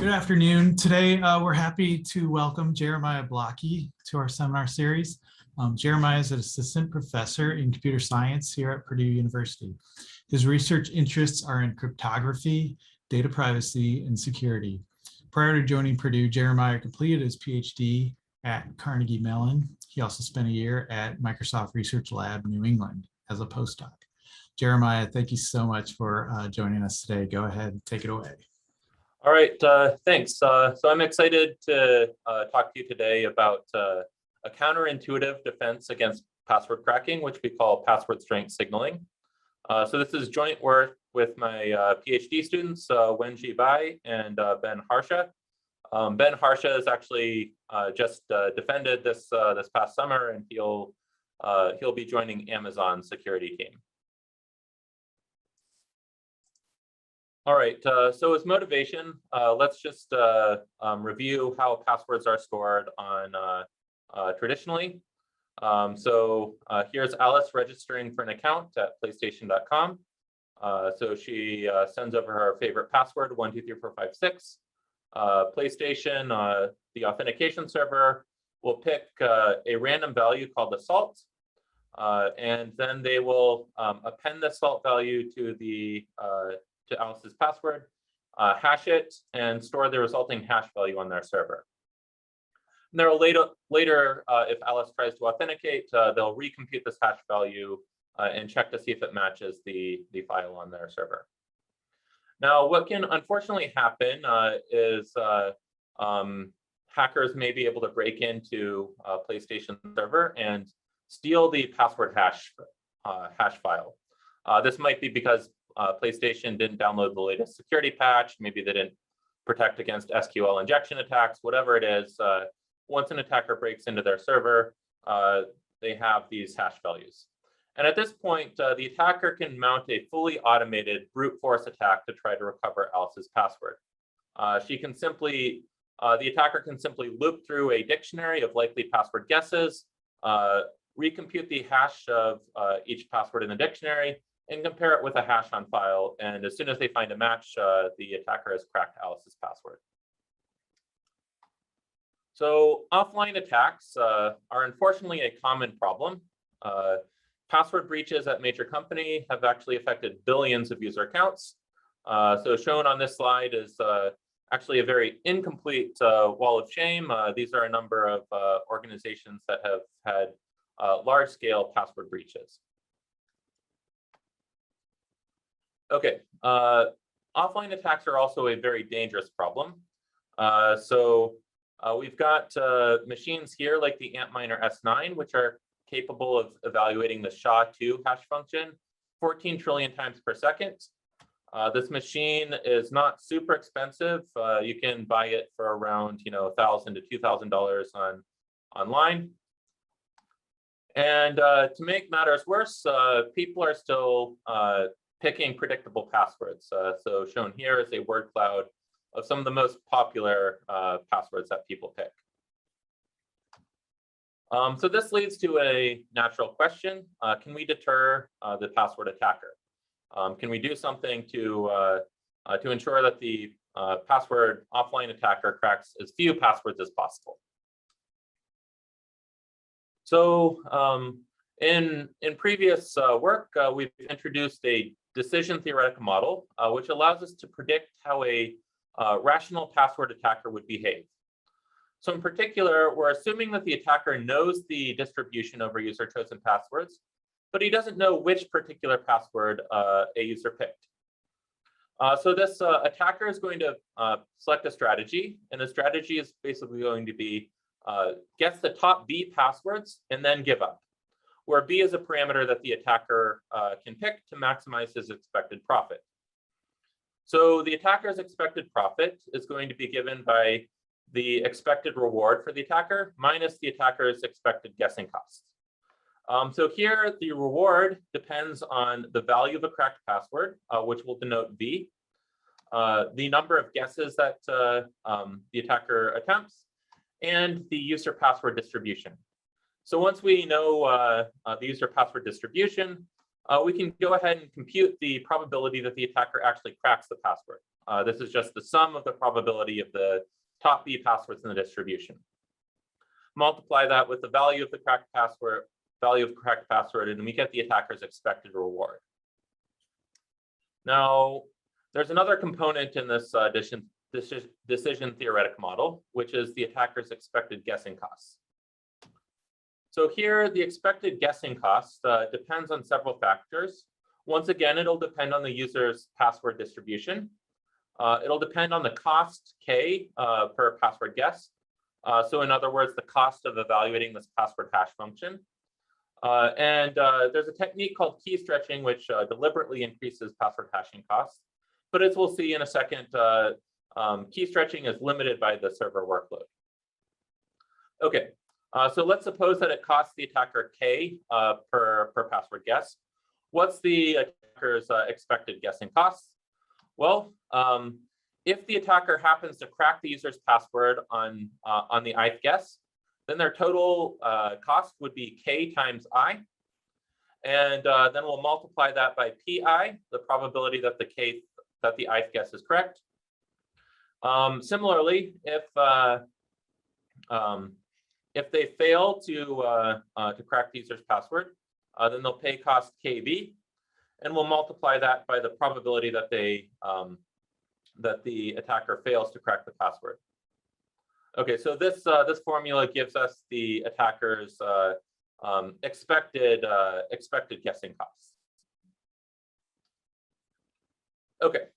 Good afternoon. Today, we're happy to welcome Jeremiah Blocky to our seminar series. Jeremiah is an assistant professor in computer science here at Purdue University. His research interests are in cryptography, data privacy, and security. Prior to joining Purdue, Jeremiah completed his PhD at Carnegie Mellon. He also spent a year at Microsoft Research Lab, New England, as a postdoc. Jeremiah, thank you so much for joining us today. Go ahead, take it away. All right, thanks. So I'm excited to talk to you today about a counterintuitive defense against password cracking, which we call password strength signaling. So this is joint work with my PhD students, Wenji Bai and Ben Harsha. Ben Harsha has actually just defended this past summer, and he'll be joining Amazon's security team. All right, so as motivation, let's just review how passwords are stored on traditionally. So here's Alice registering for an account at PlayStation.com. So she sends over her favorite password, 123456. PlayStation, the authentication server, will pick a random value called the salt, and then they will append the salt value to Alice's password, hash it, and store the resulting hash value on their server. And there will later, if Alice tries to authenticate, they'll recompute this hash value and check to see if it matches the file on their server. Now, what can unfortunately happen is hackers may be able to break into PlayStation server and steal the password hash file. This might be because PlayStation didn't download the latest security patch. Maybe they didn't protect against SQL injection attacks, whatever it is. Once an attacker breaks into their server, they have these hash values. And at this point, the attacker can mount a fully automated brute force attack to try to recover Alice's password. The attacker can simply loop through a dictionary of likely password guesses, recompute the hash of each password in the dictionary, and compare it with a hash on file. And as soon as they find a match, the attacker has cracked Alice's password. So offline attacks are unfortunately a common problem. Password breaches at major companies have actually affected billions of user accounts. So shown on this slide is actually a very incomplete wall of shame. These are a number of organizations that have had large-scale password breaches. Okay, offline attacks are also a very dangerous problem. We've got machines here like the Antminer S9, which are capable of evaluating the SHA-2 hash function 14 trillion times per second. This machine is not super expensive. You can buy it for around $1,000 to $2,000 online. And to make matters worse, people are still picking predictable passwords. So shown here is a word cloud of some of the most popular passwords that people pick. So this leads to a natural question. Can we deter the password attacker? Can we do something to ensure that the password offline attacker cracks as few passwords as possible? So in previous work, we've introduced a decision theoretic model, which allows us to predict how a rational password attacker would behave. So in particular, we're assuming that the attacker knows the distribution over user chosen passwords, but he doesn't know which particular password a user picked. So this attacker is going to select a strategy, and the strategy is basically going to be guess the top B passwords and then give up, where B is a parameter that the attacker can pick to maximize his expected profit. So the attacker's expected profit is going to be given by the expected reward for the attacker minus the attacker's expected guessing costs. So here, the reward depends on the value of a cracked password, which will denote V, the number of guesses that the attacker attempts, and the user password distribution. So once we know the user password distribution, we can go ahead and compute the probability that the attacker actually cracks the password. This is just the sum of the probability of the top B passwords in the distribution. Multiply that with the value of the correct password, and we get the attacker's expected reward. Now, there's another component in this decision theoretic model, which is the attacker's expected guessing costs. So here, the expected guessing cost depends on several factors. Once again, it'll depend on the user's password distribution. It'll depend on the cost K per password guess. So in other words, the cost of evaluating this password hash function. There's a technique called key stretching, which deliberately increases password hashing costs. But as we'll see in a second, key stretching is limited by the server workload. Okay, so let's suppose that it costs the attacker K per password guess. What's the attacker's expected guessing costs? Well, if the attacker happens to crack the user's password on the ith guess, then their total cost would be K times I. And then we'll multiply that by PI, the probability that the ith guess is correct. Similarly, if they fail to crack the user's password, then they'll pay cost KB, and we'll multiply that by the probability that the attacker fails to crack the password. Okay, so this formula gives us the attacker's expected guessing costs. Okay,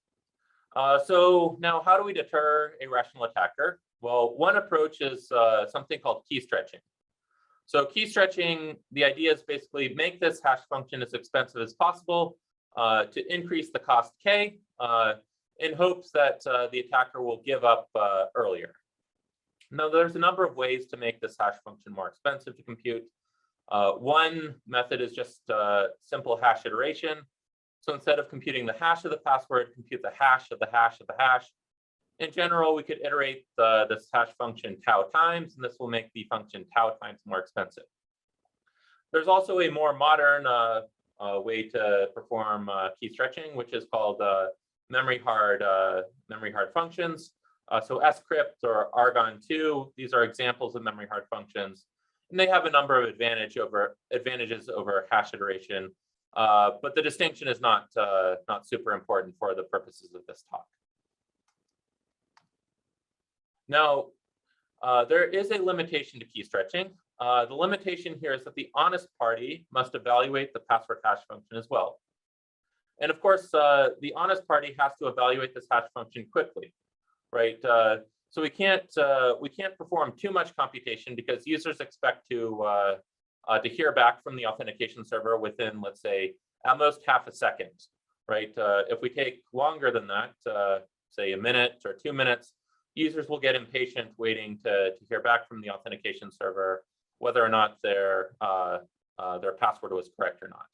so now how do we deter a rational attacker? Well, one approach is something called key stretching. So key stretching, the idea is basically make this hash function as expensive as possible to increase the cost K in hopes that the attacker will give up earlier. Now, there's a number of ways to make this hash function more expensive to compute. One method is just simple hash iteration. So instead of computing the hash of the password, compute the hash of the hash of the hash. In general, we could iterate this hash function tau times, and this will make the function tau times more expensive. There's also a more modern way to perform key stretching, which is called memory hard functions. So scrypt or argon2, these are examples of memory hard functions, and they have a number of advantages over hash iteration, but the distinction is not super important for the purposes of this talk. Now, there is a limitation to key stretching. The limitation here is that the honest party must evaluate the password hash function as well. And of course, the honest party has to evaluate this hash function quickly, right? So we can't perform too much computation because users expect to hear back from the authentication server within, let's say, at most half a second, right? If we take longer than that, say a minute or 2 minutes, users will get impatient waiting to hear back from the authentication server whether or not their password was correct or not.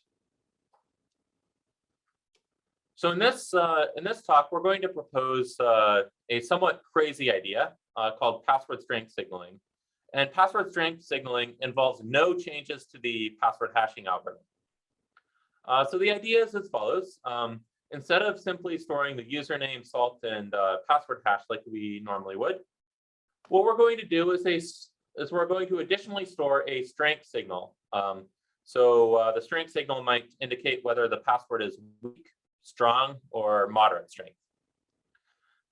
So in this talk, we're going to propose a somewhat crazy idea called password strength signaling. And password strength signaling involves no changes to the password hashing algorithm. So the idea is as follows. Instead of simply storing the username, salt, and password hash like we normally would, what we're going to do is we're going to additionally store a strength signal. So the strength signal might indicate whether the password is weak, strong, or moderate strength.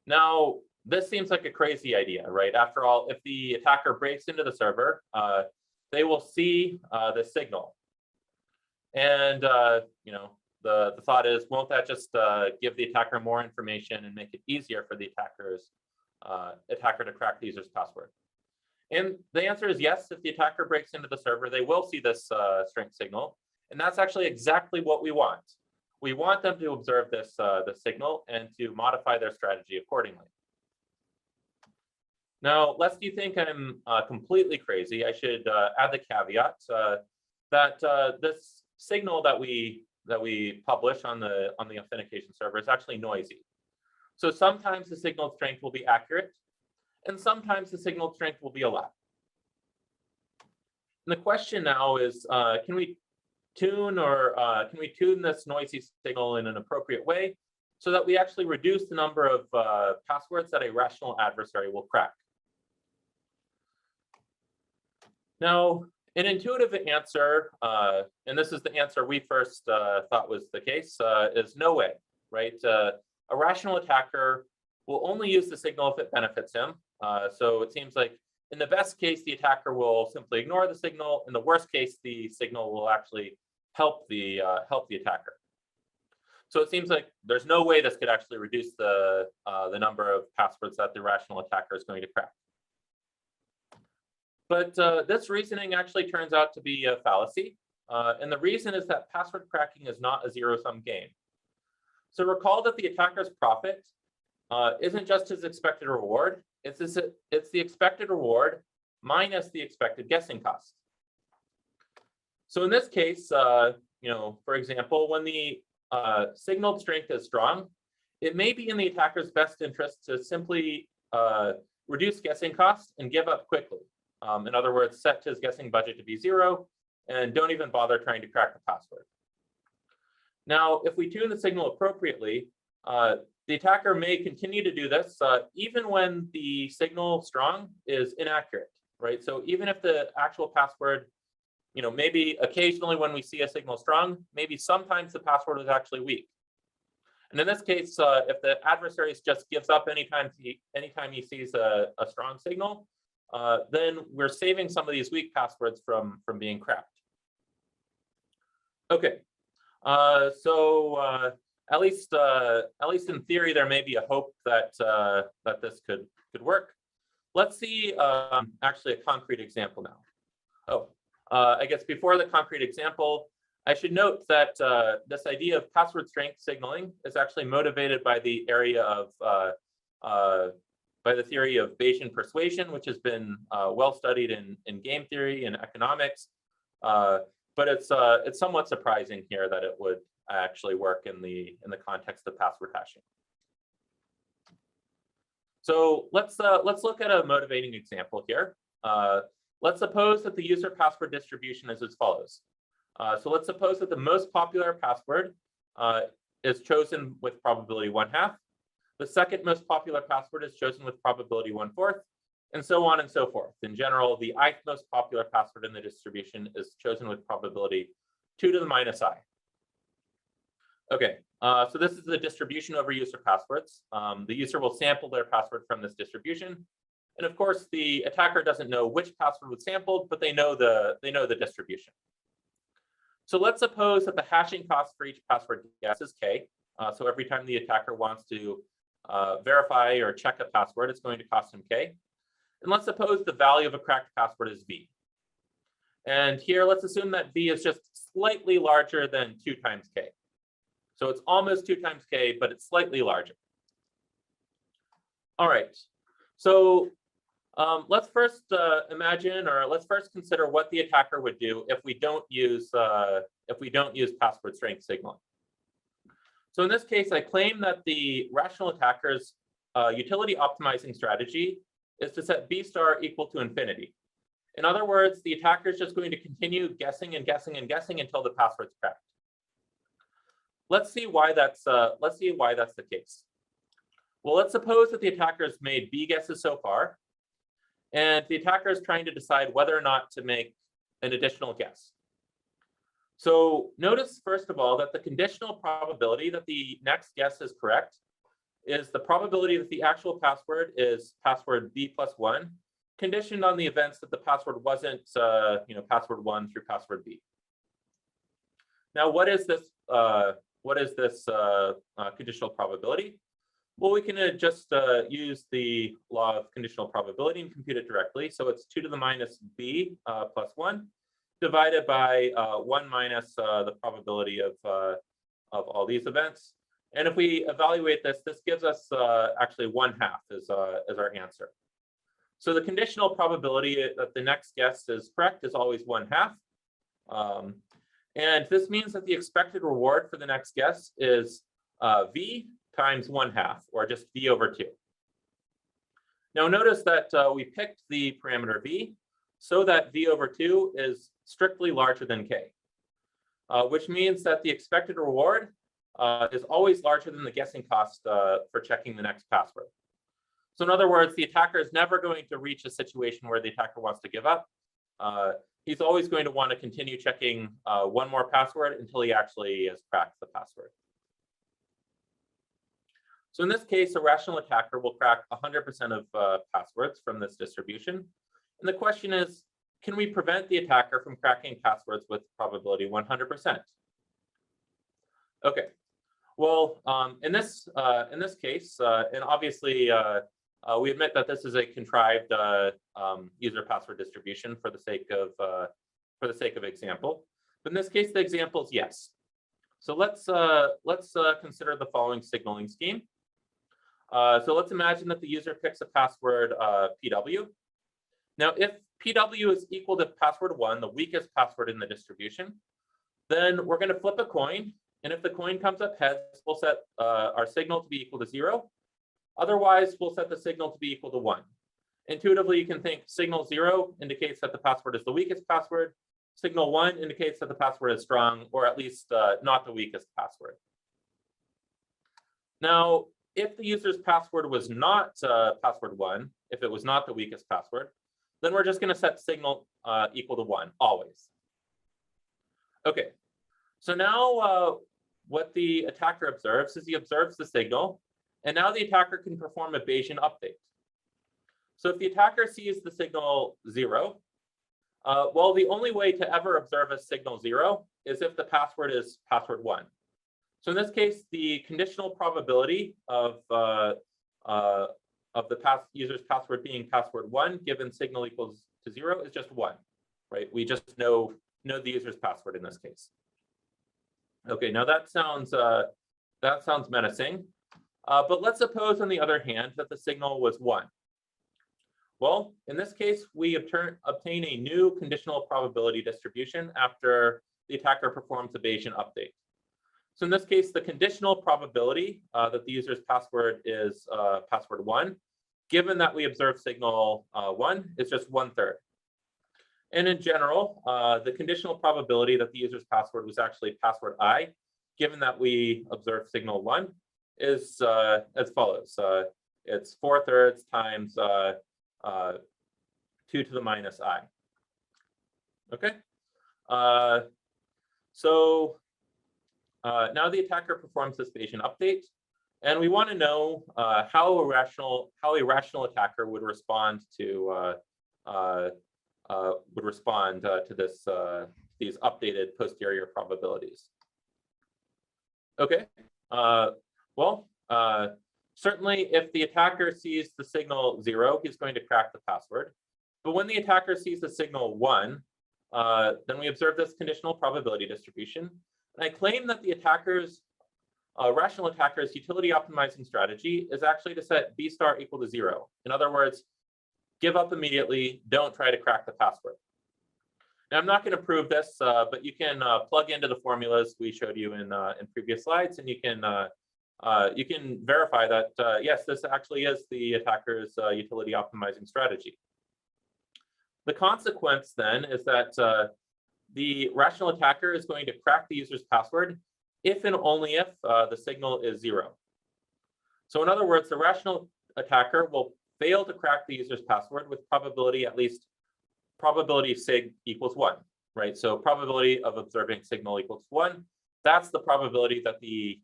Now, this seems like a crazy idea, right? After all, if the attacker breaks into the server, they will see the signal. And the thought is, won't that just give the attacker more information and make it easier for the attacker to crack the user's password? And the answer is yes. If the attacker breaks into the server, they will see this strength signal. And that's actually exactly what we want. We want them to observe this signal and to modify their strategy accordingly. Now, lest you think I'm completely crazy, I should add the caveat that this signal that we publish on the authentication server is actually noisy. So sometimes the signal strength will be accurate, and sometimes the signal strength will be a lot. And the question now is, can we tune this noisy signal in an appropriate way so that we actually reduce the number of passwords that a rational adversary will crack. Now, an intuitive answer, and this is the answer we first thought was the case, is no way, right? A rational attacker will only use the signal if it benefits him. So it seems like in the best case, the attacker will simply ignore the signal. In the worst case, the signal will actually help the attacker. So it seems like there's no way this could actually reduce the number of passwords that the rational attacker is going to crack. But this reasoning actually turns out to be a fallacy. And the reason is that password cracking is not a zero-sum game. So recall that the attacker's profit isn't just his expected reward. It's the expected reward minus the expected guessing cost. So in this case, for example, when the signaled strength is strong, it may be in the attacker's best interest to simply reduce guessing costs and give up quickly. In other words, set his guessing budget to be 0 and don't even bother trying to crack the password. Now, if we tune the signal appropriately, the attacker may continue to do this even when the signal strong is inaccurate, right? So even if the actual password, maybe occasionally when we see a signal strong, maybe sometimes the password is actually weak. And in this case, if the adversary just gives up anytime he sees a strong signal, then we're saving some of these weak passwords from being cracked. Okay, so at least in theory, there may be a hope that that this could work. Let's see actually a concrete example now. Oh, I guess before the concrete example, I should note that this idea of password strength signaling is actually motivated by the area of by the theory of Bayesian persuasion, which has been well studied in game theory and economics. But it's somewhat surprising here that it would actually work in the context of password hashing. So let's look at a motivating example here. Let's suppose that the user password distribution is as follows. So let's suppose that the most popular password is chosen with probability 1/2. The second most popular password is chosen with probability 1/4, and so on and so forth. In general, the ith most popular password in the distribution is chosen with probability 2 to the minus I. Okay, so this is the distribution over user passwords. The user will sample their password from this distribution. And of course, the attacker doesn't know which password was sampled, but they know the distribution. So let's suppose that the hashing cost for each password guess is K. So every time the attacker wants to verify or check a password, it's going to cost him K. And let's suppose the value of a cracked password is V. And here, let's assume that V is just slightly larger than 2 times K. So it's almost 2 times K, but it's slightly larger. All right, so let's first imagine, or let's first consider what the attacker would do if we don't use password strength signaling. So in this case, I claim that the rational attacker's utility optimizing strategy is to set B star equal to infinity. In other words, the attacker is just going to continue guessing and guessing and guessing until the password's cracked. Let's see why that's the case. Well, let's suppose that the attacker has made B guesses so far, and the attacker is trying to decide whether or not to make an additional guess. So notice, first of all, that the conditional probability that the next guess is correct is the probability that the actual password is password B plus 1, conditioned on the events that the password wasn't, password 1 through password B. Now, what is this conditional probability? Well, we can just use the law of conditional probability and compute it directly. So it's 2 to the minus B plus 1 divided by 1 minus the probability of all these events. And if we evaluate this, this gives us actually 1/2 as our answer. So the conditional probability that the next guess is correct is always 1/2. And this means that the expected reward for the next guess is V times 1/2, or just V over 2. Now notice that we picked the parameter V so that V over 2 is strictly larger than K, which means that the expected reward is always larger than the guessing cost for checking the next password. So in other words, the attacker is never going to reach a situation where the attacker wants to give up. He's always going to want to continue checking one more password until he actually has cracked the password. So in this case, a rational attacker will crack 100% of passwords from this distribution. And the question is, can we prevent the attacker from cracking passwords with probability 100%? Okay, well, in this case, and obviously we admit that this is a contrived user password distribution for the sake of example. But in this case, the example is yes. So let's consider the following signaling scheme. So let's imagine that the user picks a password PW. Now, if PW is equal to password 1, the weakest password in the distribution, then we're going to flip a coin. And if the coin comes up heads, we'll set our signal to be equal to 0. Otherwise, we'll set the signal to be equal to 1. Intuitively, you can think signal 0 indicates that the password is the weakest password. Signal 1 indicates that the password is strong, or at least not the weakest password. Now, if the user's password was not password 1, if it was not the weakest password, then we're just going to set signal equal to 1, always. Okay, so now what the attacker observes is he observes the signal, and now the attacker can perform a Bayesian update. So if the attacker sees the signal 0, well, the only way to ever observe a signal 0 is if the password is password 1. So in this case, the conditional probability of the user's password being password 1 given signal equals to 0 is just 1, right? We just know the user's password in this case. Okay, now that sounds menacing. But let's suppose, on the other hand, that the signal was 1. Well, in this case, we obtain a new conditional probability distribution after the attacker performs a Bayesian update. So in this case, the conditional probability that the user's password is password 1, given that we observe signal 1, is just 1/3. And in general, the conditional probability that the user's password was actually password I, given that we observe signal 1, is as follows. It's 4/3 times 2 to the minus I. Okay. So now the attacker performs this Bayesian update, and we want to know how a rational attacker would respond to these updated posterior probabilities. Okay. Well, certainly if the attacker sees the signal 0, he's going to crack the password. But when the attacker sees the signal 1, then we observe this conditional probability distribution. And I claim that the rational attacker's utility optimizing strategy is actually to set B star equal to 0. In other words, give up immediately, don't try to crack the password. Now, I'm not going to prove this, but you can plug into the formulas we showed you in previous slides, and you can verify that, yes, this actually is the attacker's utility optimizing strategy. The consequence then is that the rational attacker is going to crack the user's password if and only if the signal is 0. So in other words, the rational attacker will fail to crack the user's password with probability sig equals 1, right? So probability of observing signal equals 1. That's the probability that the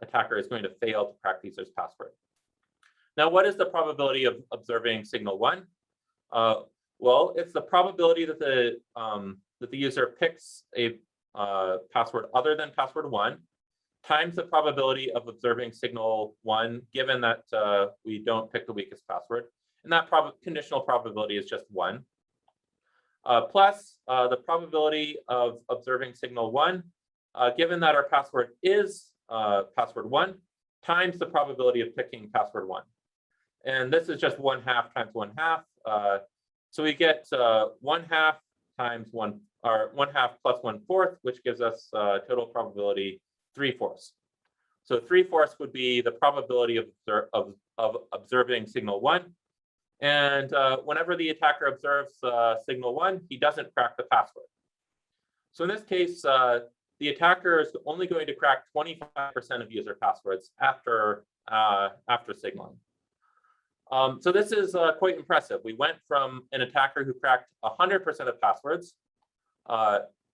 attacker is going to fail to crack the user's password. Now, what is the probability of observing signal 1? Well, it's the probability that the user picks a password other than password 1 times the probability of observing signal 1, given that we don't pick the weakest password. And that conditional probability is just 1. Plus the probability of observing signal 1, given that our password is password 1, times the probability of picking password 1. And this is just 1/2 times 1/2. So we get 1/2 times 1, or 1/2 plus 1/4, which gives us total probability 3/4. So 3/4 would be the probability of observing signal 1. And whenever the attacker observes signal 1, he doesn't crack the password. So in this case, the attacker is only going to crack 25% of user passwords after signaling. So this is quite impressive. We went from an attacker who cracked 100% of passwords.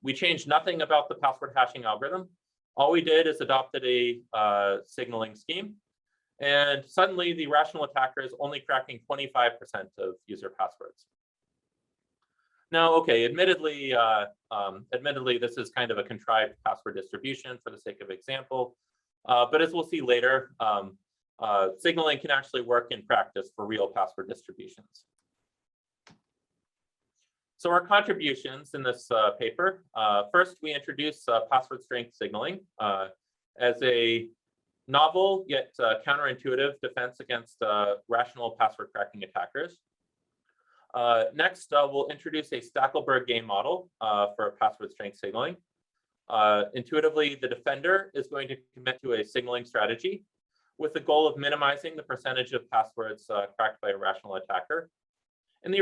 We changed nothing about the password hashing algorithm. All we did is adopted a signaling scheme. And suddenly the rational attacker is only cracking 25% of user passwords. Now, okay, admittedly, this is kind of a contrived password distribution for the sake of example. But as we'll see later, signaling can actually work in practice for real password distributions. So our contributions in this paper, first we introduce password strength signaling as a novel yet counterintuitive defense against rational password cracking attackers. Next, we'll introduce a Stackelberg game model for password strength signaling. Intuitively, the defender is going to commit to a signaling strategy with the goal of minimizing the percentage of passwords cracked by a rational attacker. And the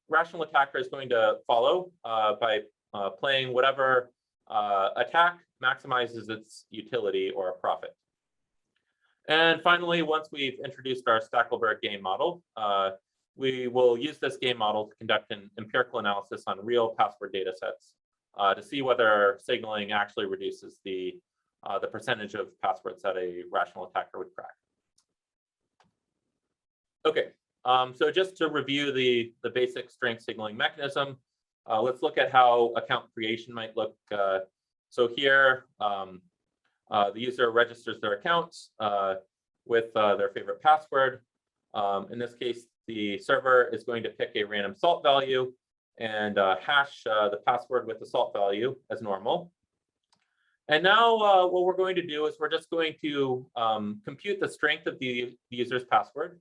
rational attacker is going to follow by playing whatever attack maximizes its utility or profit. And finally, once we've introduced our Stackelberg game model, we will use this game model to conduct an empirical analysis on real password data sets to see whether signaling actually reduces the percentage of passwords that a rational attacker would crack. Okay, so just to review the basic strength signaling mechanism, let's look at how account creation might look. So here, the user registers their accounts with their favorite password. In this case, the server is going to pick a random salt value and hash the password with the salt value as normal. And now what we're going to do is we're just going to compute the strength of the user's password.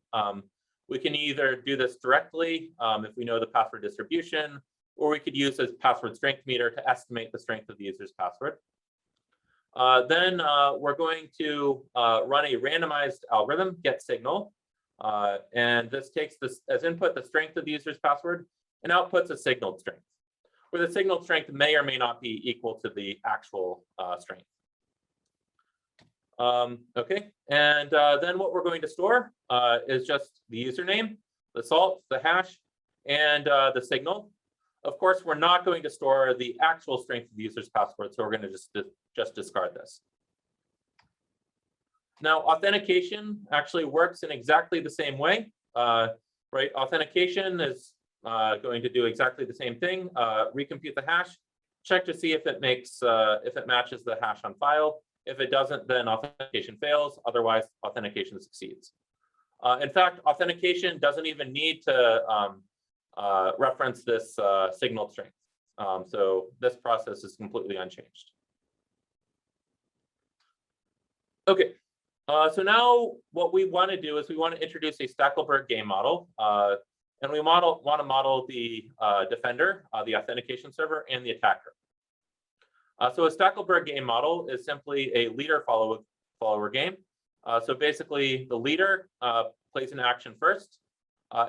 We can either do this directly if we know the password distribution, or we could use a password strength meter to estimate the strength of the user's password. Then we're going to run a randomized algorithm, get signal. And this takes this as input the strength of the user's password and outputs a signaled strength, where the signaled strength may or may not be equal to the actual strength. Okay, and then what we're going to store is just the username, the salt, the hash, and the signal. Of course, we're not going to store the actual strength of the user's password, so we're going to just discard this. Now, authentication actually works in exactly the same way, right? Authentication is going to do exactly the same thing, recompute the hash, check to see if it matches the hash on file. If it doesn't, then authentication fails. Otherwise, authentication succeeds. In fact, authentication doesn't even need to reference this signal strength. So this process is completely unchanged. Okay, so now what we want to do is we want to introduce a Stackelberg game model. And we want to model the defender, the authentication server, and the attacker. So a Stackelberg game model is simply a leader-follower game. So basically, the leader plays an action first.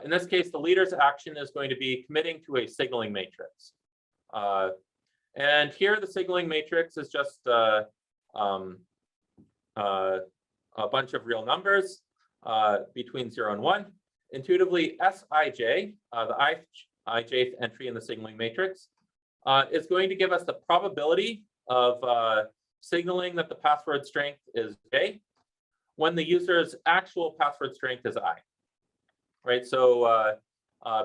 In this case, the leader's action is going to be committing to a signaling matrix. And here, the signaling matrix is just a bunch of real numbers between 0 and 1. Intuitively, Sij, the ijth entry in the signaling matrix, is going to give us the probability of signaling that the password strength is j when the user's actual password strength is I. Right. So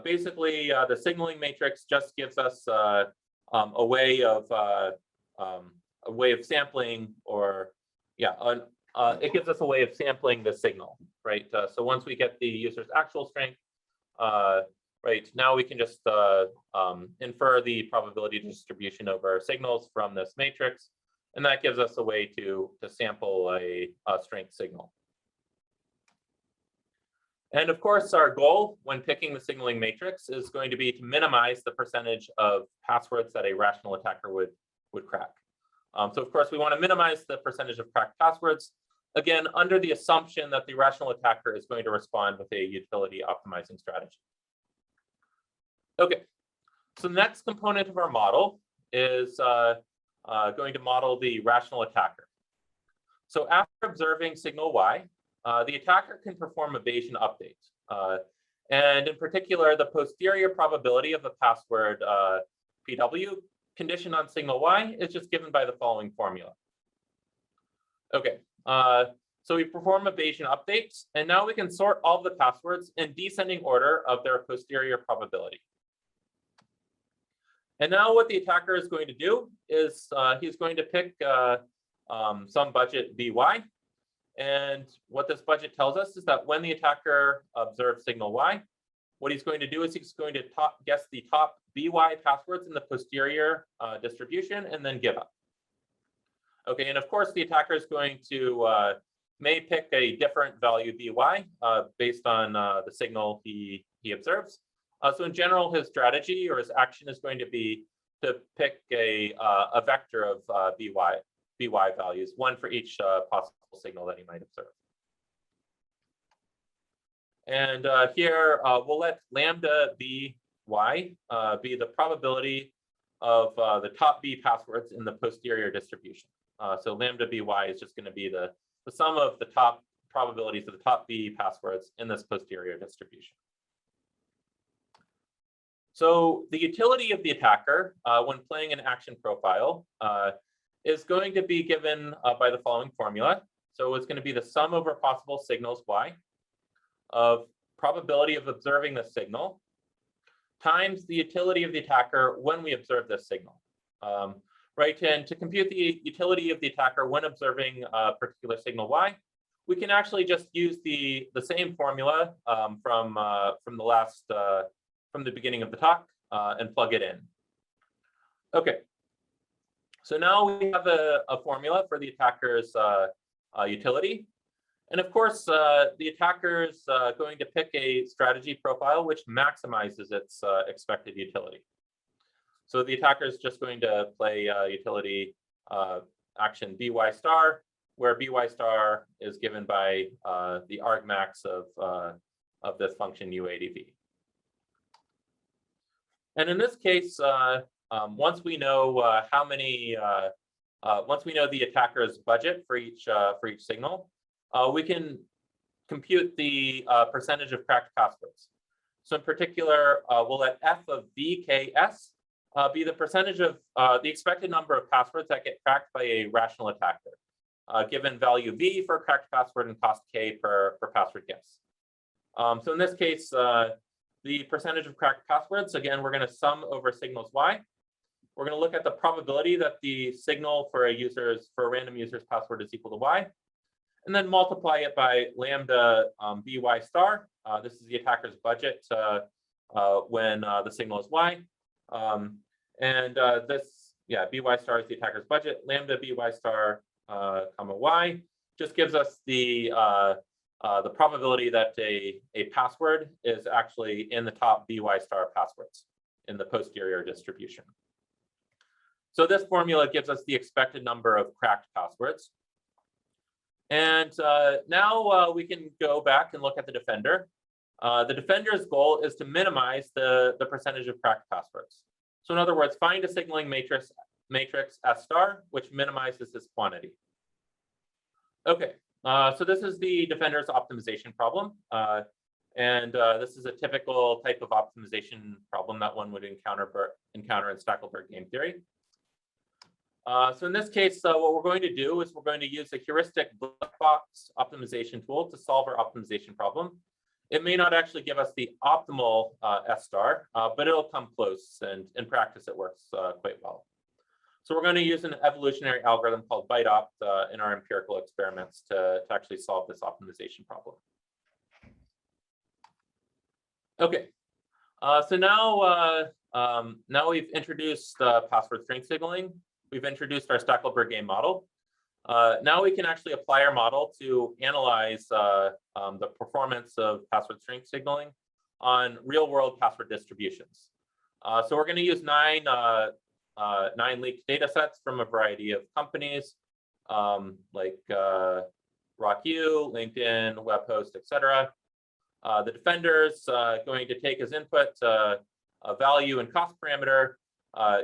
basically, the signaling matrix just gives us a way of sampling, or it gives us a way of sampling the signal. Right. So once we get the user's actual strength, right, now we can just infer the probability distribution over signals from this matrix, and that gives us a way to sample a strength signal. And of course, our goal when picking the signaling matrix is going to be to minimize the percentage of passwords that a rational attacker would crack. So of course, we want to minimize the percentage of cracked passwords, again, under the assumption that the rational attacker is going to respond with a utility optimizing strategy. Okay, so the next component of our model is going to model the rational attacker. So after observing signal Y, the attacker can perform a Bayesian update. And in particular, the posterior probability of a password PW conditioned on signal Y is just given by the following formula. Okay, so we perform a Bayesian update, and now we can sort all the passwords in descending order of their posterior probability. And now what the attacker is going to do is he's going to pick some budget BY. And what this budget tells us is that when the attacker observes signal Y, what he's going to do is he's going to guess the top BY passwords in the posterior distribution and then give up. Okay, and of course the attacker is going to may pick a different value BY based on the signal he observes. So in general, his strategy or his action is going to be to pick a vector of BY values, one for each possible signal that he might observe. And here we'll let lambda BY be the probability of the top B passwords in the posterior distribution. So lambda BY is just going to be the sum of the top probabilities of the top B passwords in this posterior distribution. So the utility of the attacker when playing an action profile is going to be given by the following formula. So it's going to be the sum over possible signals Y of probability of observing the signal times the utility of the attacker when we observe this signal. Right, and to compute the utility of the attacker when observing a particular signal Y, we can actually just use the same formula from the beginning of the talk and plug it in. Okay, so now we have a formula for the attacker's utility. And of course, the attacker is going to pick a strategy profile which maximizes its expected utility. So the attacker is just going to play utility action by star, where by star is given by the argmax of this function UADV. And in this case, once we know how many, once we know the attacker's budget for each signal, we can compute the percentage of cracked passwords. So in particular, we'll let f of VKS be the percentage of the expected number of passwords that get cracked by a rational attacker, given value V for cracked password and cost K per password guess. So in this case, the percentage of cracked passwords, again, we're going to sum over signals Y. We're going to look at the probability that the signal for a random user's password is equal to Y, and then multiply it by lambda by star. This is the attacker's budget when the signal is Y. This, yeah, by star is the attacker's budget. Lambda by star comma Y just gives us the probability that a password is actually in the top by star passwords in the posterior distribution. So this formula gives us the expected number of cracked passwords. And now we can go back and look at the defender. The defender's goal is to minimize the percentage of cracked passwords. So in other words, find a signaling matrix S star, which minimizes this quantity. Okay, so this is the defender's optimization problem. This is a typical type of optimization problem that one would encounter in Stackelberg game theory. So in this case, what we're going to do is we're going to use a heuristic black box optimization tool to solve our optimization problem. It may not actually give us the optimal S star, but it'll come close, and in practice it works quite well. So we're going to use an evolutionary algorithm called BiteOpt in our empirical experiments to actually solve this optimization problem. Okay, so now we've introduced password string signaling. We've introduced our Stackelberg game model. Now we can actually apply our model to analyze the performance of password string signaling on real-world password distributions. So we're going to use nine leaked data sets from a variety of companies like RockU, LinkedIn, Webhost, etc. The defender's going to take as input a value and cost parameter,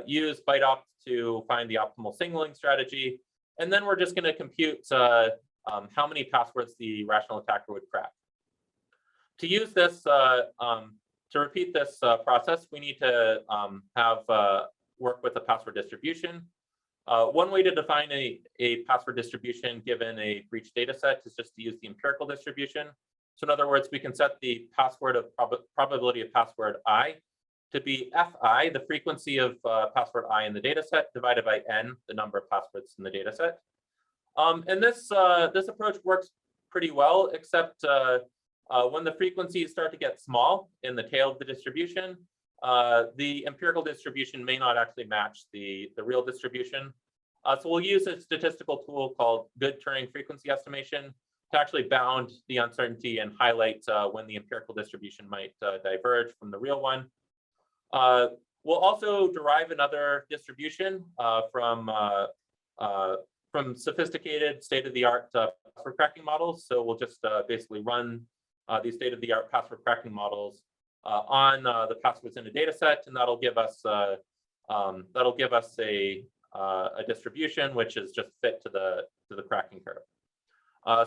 use BiteOpt to find the optimal signaling strategy. And then we're just going to compute how many passwords the rational attacker would crack. To use this, to repeat this process, we need to work with a password distribution. One way to define a password distribution given a breach data set is just to use the empirical distribution. So in other words, we can set the password of probability of password I to be Fi, the frequency of password I in the data set, divided by n, the number of passwords in the data set. And this approach works pretty well, except when the frequencies start to get small in the tail of the distribution, the empirical distribution may not actually match the real distribution. So we'll use a statistical tool called good Turing frequency estimation to actually bound the uncertainty and highlight when the empirical distribution might diverge from the real one. We'll also derive another distribution from sophisticated state-of-the-art password cracking models. So we'll just basically run these state-of-the-art password cracking models on the passwords in a data set, and that'll give us a distribution which is just fit to the cracking curve.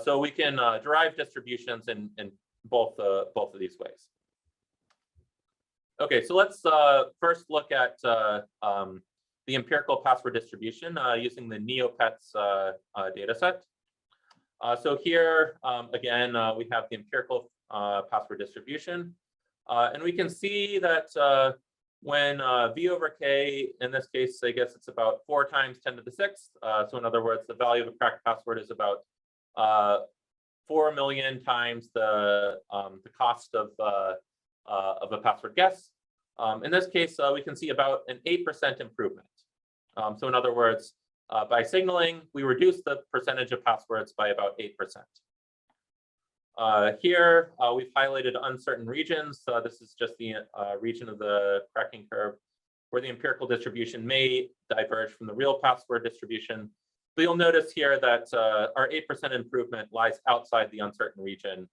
So we can derive distributions in both of these ways. Okay, so let's first look at the empirical password distribution using the Neopets data set. So here, again, we have the empirical password distribution. And we can see that when V over K, in this case, I guess it's about 4 times 10 to the 6th. So in other words, the value of a cracked password is about 4 million times the cost of a password guess. In this case, we can see about an 8% improvement. So in other words, by signaling, we reduce the percentage of passwords by about 8%. Here, we've highlighted uncertain regions. This is just the region of the cracking curve where the empirical distribution may diverge from the real password distribution. But you'll notice here that our 8% improvement lies outside the uncertain region.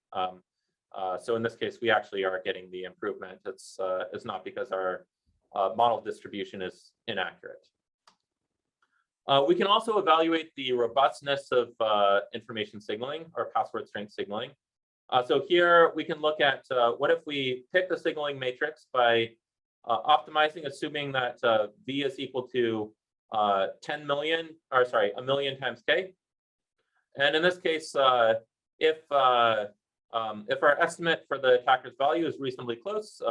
So in this case, we actually are getting the improvement. It's not because our model distribution is inaccurate. We can also evaluate the robustness of information signaling or password strength signaling. So here we can look at what if we pick the signaling matrix by optimizing, assuming that V is equal to 10 million, or sorry, 1 million times K. And in this case, if our estimate for the attacker's value is reasonably close,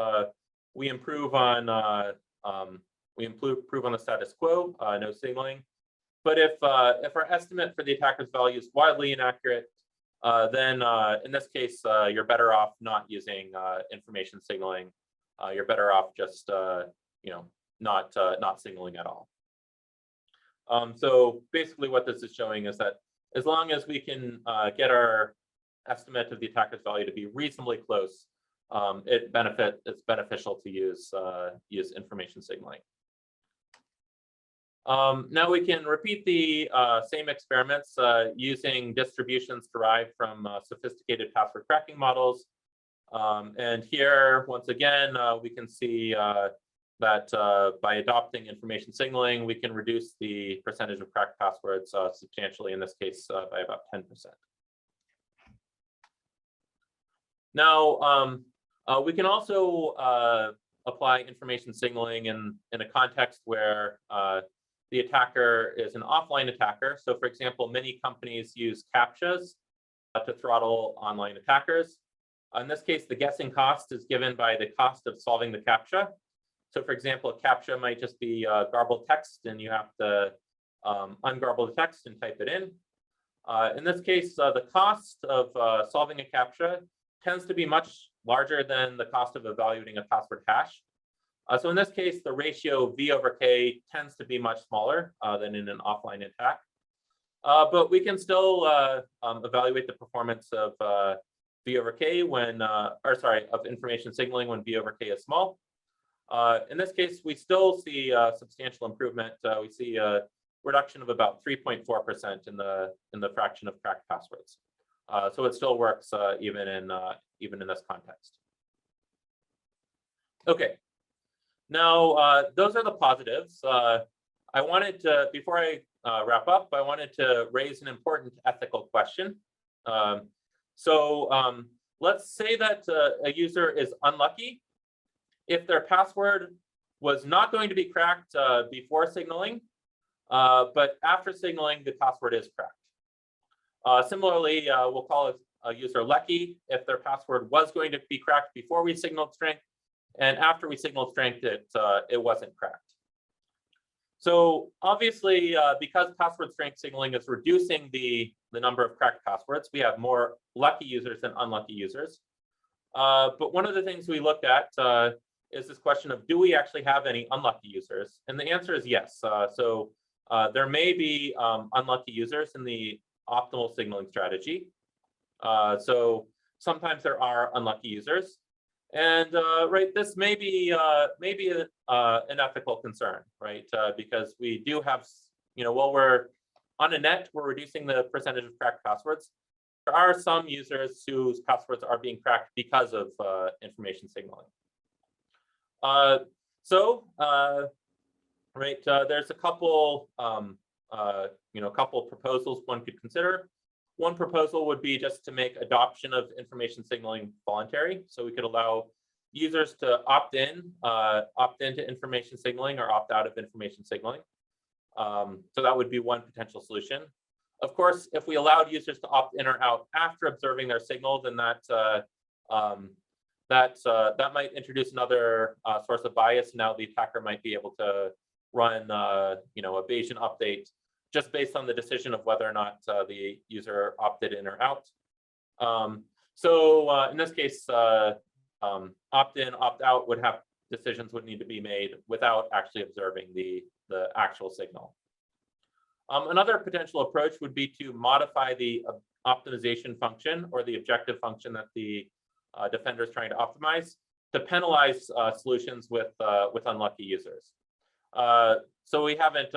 we improve on the status quo, no signaling. But if our estimate for the attacker's value is wildly inaccurate, then in this case, you're better off not using information signaling. You're better off just not signaling at all. So basically, what this is showing is that as long as we can get our estimate of the attacker's value to be reasonably close, it's beneficial to use information signaling. Now we can repeat the same experiments using distributions derived from sophisticated password cracking models. And here, once again, we can see that by adopting information signaling, we can reduce the percentage of cracked passwords substantially, in this case, by about 10%. Now, we can also apply information signaling in a context where the attacker is an offline attacker. So for example, many companies use CAPTCHAs to throttle online attackers. In this case, the guessing cost is given by the cost of solving the CAPTCHA. So for example, a CAPTCHA might just be garbled text, and you have to ungarble the text and type it in. In this case, the cost of solving a CAPTCHA tends to be much larger than the cost of evaluating a password hash. So in this case, the ratio V over K tends to be much smaller than in an offline attack. But we can still evaluate the performance of V over K of information signaling when V over K is small. In this case, we still see substantial improvement. We see a reduction of about 3.4% in the fraction of cracked passwords. So it still works even in this context. Okay. Now, those are the positives. I wanted to, before I wrap up, I wanted to raise an important ethical question. Let's say that a user is unlucky if their password was not going to be cracked before signaling, but after signaling, the password is cracked. Similarly, we'll call a user lucky if their password was going to be cracked before we signaled strength, and after we signaled strength, it wasn't cracked. So obviously, because password strength signaling is reducing the number of cracked passwords, we have more lucky users than unlucky users. But one of the things we looked at is this question of, do we actually have any unlucky users? And the answer is yes. There may be unlucky users in the optimal signaling strategy. So sometimes there are unlucky users. And right, this may be an ethical concern, right? Because we do have, while we're on a net, we're reducing the percentage of cracked passwords. There are some users whose passwords are being cracked because of information signaling. There's a couple, couple proposals one could consider. One proposal would be just to make adoption of information signaling voluntary. So we could allow users to opt into information signaling or opt out of information signaling. So that would be one potential solution. Of course, if we allowed users to opt in or out after observing their signal, then that might introduce another source of bias. Now the attacker might be able to run a Bayesian update just based on the decision of whether or not the user opted in or out. In this case, opt-in, opt-out decisions would need to be made without actually observing the actual signal. Another potential approach would be to modify the optimization function or the objective function that the defender is trying to optimize to penalize solutions with unlucky users. So we haven't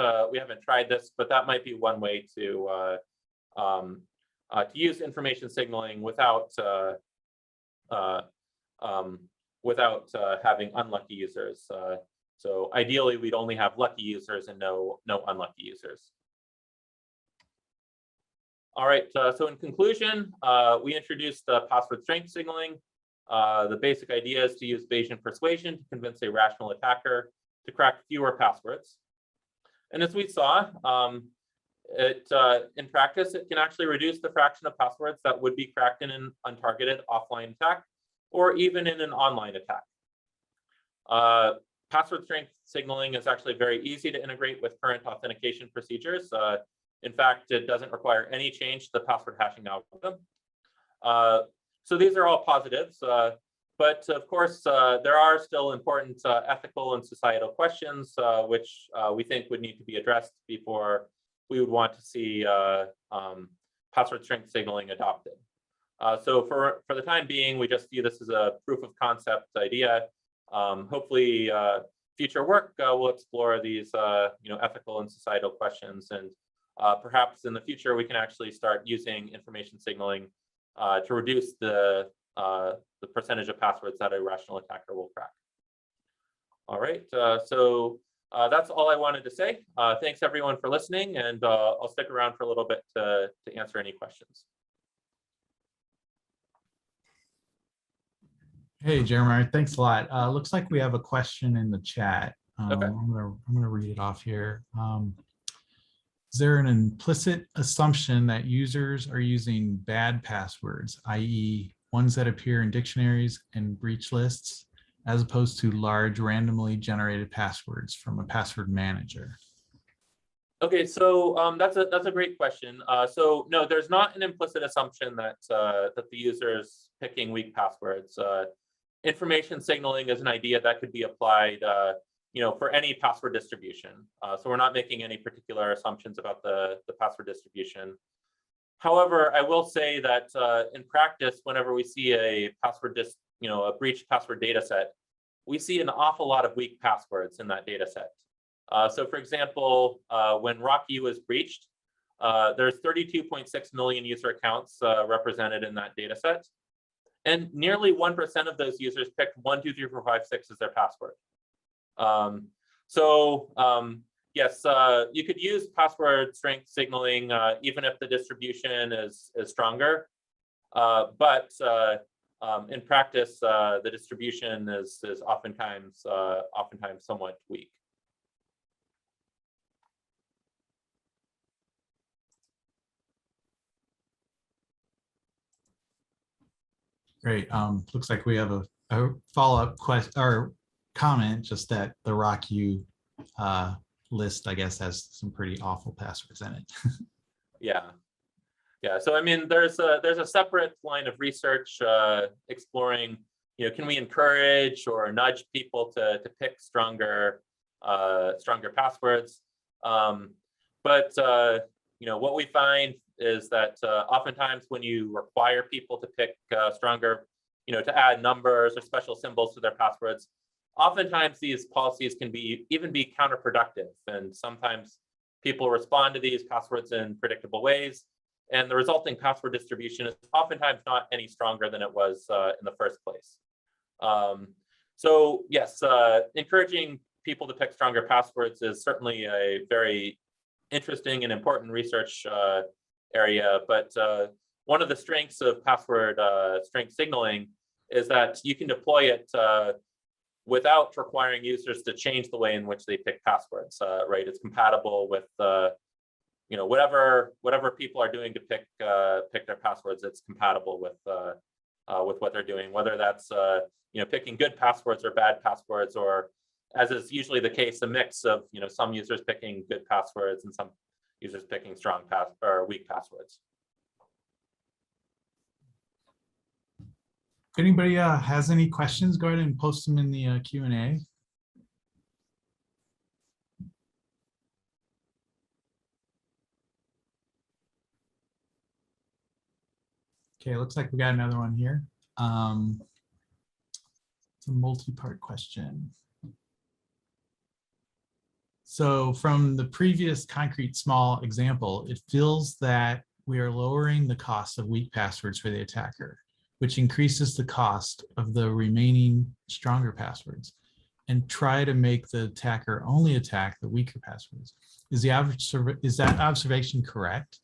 tried this, but that might be one way to use information signaling without having unlucky users. So ideally, we'd only have lucky users and no unlucky users. All right. So in conclusion, we introduced password strength signaling. The basic idea is to use Bayesian persuasion to convince a rational attacker to crack fewer passwords. And as we saw, in practice, it can actually reduce the fraction of passwords that would be cracked in an untargeted offline attack or even in an online attack. Password strength signaling is actually very easy to integrate with current authentication procedures. In fact, it doesn't require any change to the password hashing algorithm. So these are all positives. But of course, there are still important ethical and societal questions which we think would need to be addressed before we would want to see password strength signaling adopted. So for the time being, we just view this as a proof of concept idea. Hopefully, future work will explore these ethical and societal questions, and perhaps in the future we can actually start using information signaling to reduce the percentage of passwords that a rational attacker will crack. All right, so that's all I wanted to say. Thanks everyone for listening, and I'll stick around for a little bit to answer any questions. Hey, Jeremiah, thanks a lot. Looks like we have a question in the chat. Okay. I'm gonna read it off here. Is there an implicit assumption that users are using bad passwords, i.e. ones that appear in dictionaries and breach lists, as opposed to large randomly generated passwords from a password manager? Okay, so that's a great question. So no, there's not an implicit assumption that the user is picking weak passwords. Information signaling is an idea that could be applied for any password distribution. So we're not making any particular assumptions about the password distribution. However, I will say that in practice, whenever we see a password a breached password data set, we see an awful lot of weak passwords in that data set. So for example, when Rocky was breached, there's 32.6 million user accounts represented in that data set. And nearly 1% of those users picked 1, 2, 3, 4, 5, 6 as their password. Yes, you could use password strength signaling even if the distribution is stronger, but in practice, the distribution is oftentimes somewhat weak. Great. Looks like we have a follow-up question or comment, just that the RockU list, I guess, has some pretty awful passwords in it. Yeah. Yeah, so I mean, there's a separate line of research exploring, can we encourage or nudge people to pick stronger passwords? But what we find is that oftentimes when you require people to pick stronger, to add numbers or special symbols to their passwords, oftentimes these policies can even be counterproductive, and sometimes people respond to these passwords in predictable ways, and the resulting password distribution is oftentimes not any stronger than it was in the first place. So yes, encouraging people to pick stronger passwords is certainly a very interesting and important research area, but one of the strengths of password strength signaling is that you can deploy it without requiring users to change the way in which they pick passwords, right? It's compatible with whatever people are doing to pick their passwords. It's compatible with what they're doing, whether that's picking good passwords or bad passwords, or, as is usually the case, a mix of some users picking good passwords and some users picking strong or weak passwords. If anybody has any questions, go ahead and post them in the Q&A. Okay, looks like we got another one here. It's a multi-part question. So from the previous concrete small example, it feels that we are lowering the cost of weak passwords for the attacker, which increases the cost of the remaining stronger passwords, and try to make the attacker only attack the weaker passwords. Is that observation correct?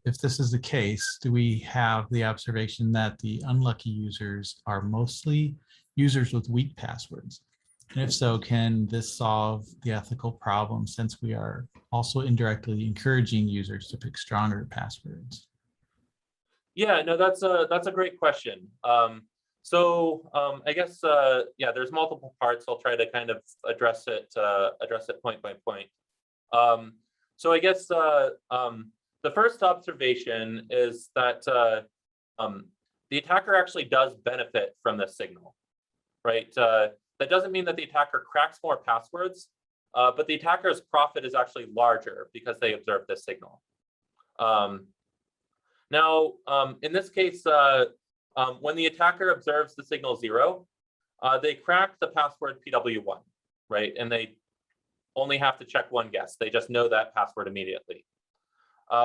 If this is the case, do we have the observation that the unlucky users are mostly users with weak passwords? And if so, can this solve the ethical problem, since we are also indirectly encouraging users to pick stronger passwords? Yeah, no, that's a great question. I guess yeah, there's multiple parts. I'll try to kind of address it point by point. So I guess the first observation is that the attacker actually does benefit from this signal, right? That doesn't mean that the attacker cracks more passwords, but the attacker's profit is actually larger because they observe this signal. Now, in this case, when the attacker observes the signal 0, they crack the password PW1, right? And they only have to check one guess. They just know that password immediately.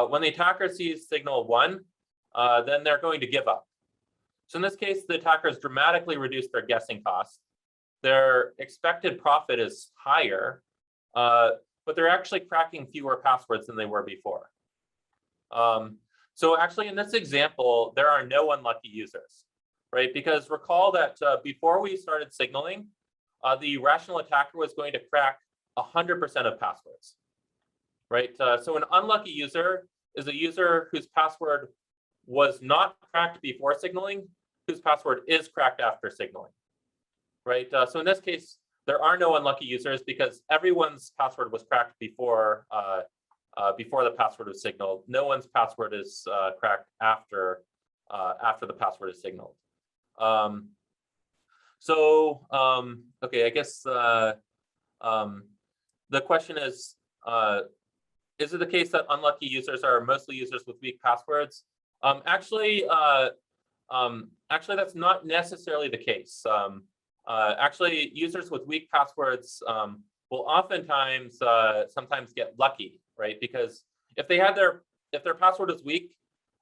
When the attacker sees signal 1, then they're going to give up. So in this case, the attackers dramatically reduce their guessing costs. Their expected profit is higher, but they're actually cracking fewer passwords than they were before. So actually, in this example, there are no unlucky users, right? Because recall that before we started signaling, the rational attacker was going to crack 100% of passwords, right? So an unlucky user is a user whose password was not cracked before signaling, whose password is cracked after signaling, right? So in this case, there are no unlucky users because everyone's password was cracked before the password was signaled. No one's password is cracked after the password is signaled. Okay, I guess the question is it the case that unlucky users are mostly users with weak passwords? Actually, that's not necessarily the case. Actually, users with weak passwords will oftentimes sometimes get lucky, right? Because if their password is weak,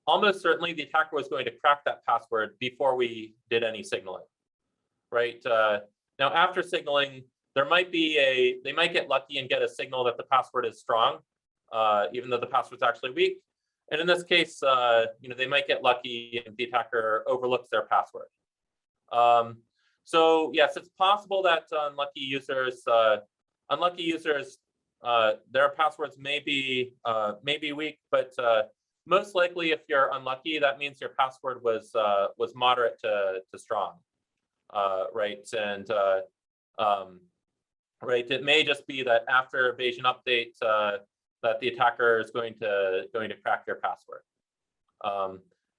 almost certainly the attacker was going to crack that password before we did any signaling, right? Now, after signaling, there might be they might get lucky and get a signal that the password is strong, even though the password's actually weak. And in this case, they might get lucky and the attacker overlooks their password. So yes, it's possible that unlucky users, their passwords may be weak, but most likely, if you're unlucky, that means your password was moderate to strong, right? And right, it may just be that after evasion update, that the attacker is going to crack your password.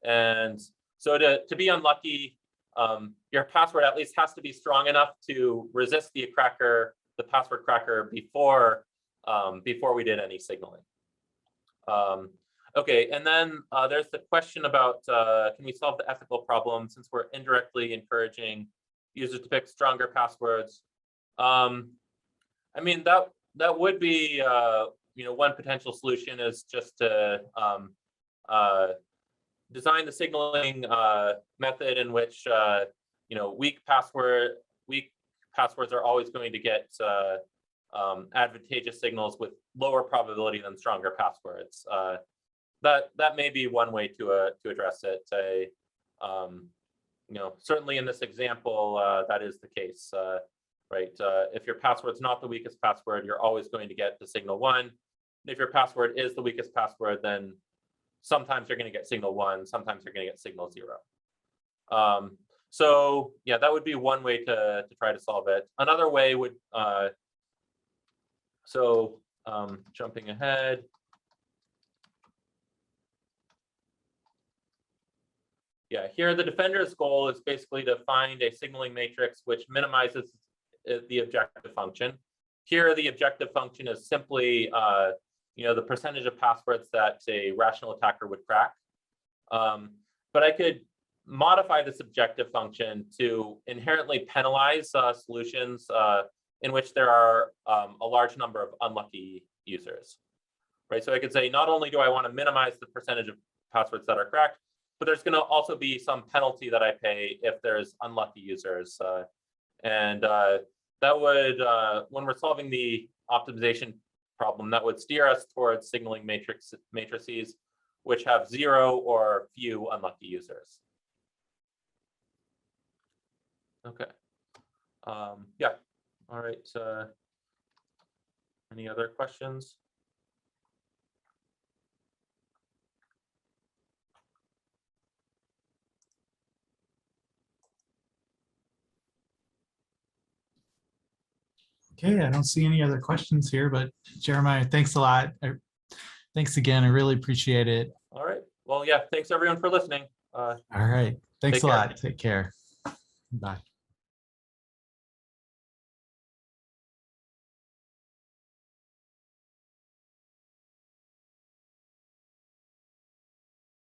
And so to be unlucky, your password at least has to be strong enough to resist the password cracker before we did any signaling. Okay, and then there's the question about can we solve the ethical problem since we're indirectly encouraging users to pick stronger passwords? I mean, that would be one potential solution is just to design the signaling method in which weak passwords are always going to get advantageous signals with lower probability than stronger passwords. That may be one way to address it. Certainly in this example, that is the case, right? If your password's not the weakest password, you're always going to get the signal 1. If your password is the weakest password, then sometimes you're going to get signal 1, sometimes you're going to get signal 0. So yeah, that would be one way to try to solve it. Another way would, jumping ahead. Yeah, here the defender's goal is basically to find a signaling matrix which minimizes the objective function. Here, the objective function is simply the percentage of passwords that a rational attacker would crack. But I could modify this objective function to inherently penalize solutions in which there are a large number of unlucky users, right? So I could say, not only do I want to minimize the percentage of passwords that are cracked, but there's going to also be some penalty that I pay if there's unlucky users. And that would, when we're solving the optimization problem, that would steer us towards signaling matrices which have 0 or few unlucky users. Okay. Yeah. All right. Any other questions? Okay, I don't see any other questions here, but Jeremiah, thanks a lot. Thanks again. I really appreciate it. All right. Well, yeah, thanks everyone for listening. All right. Thanks a lot. Take care. Bye.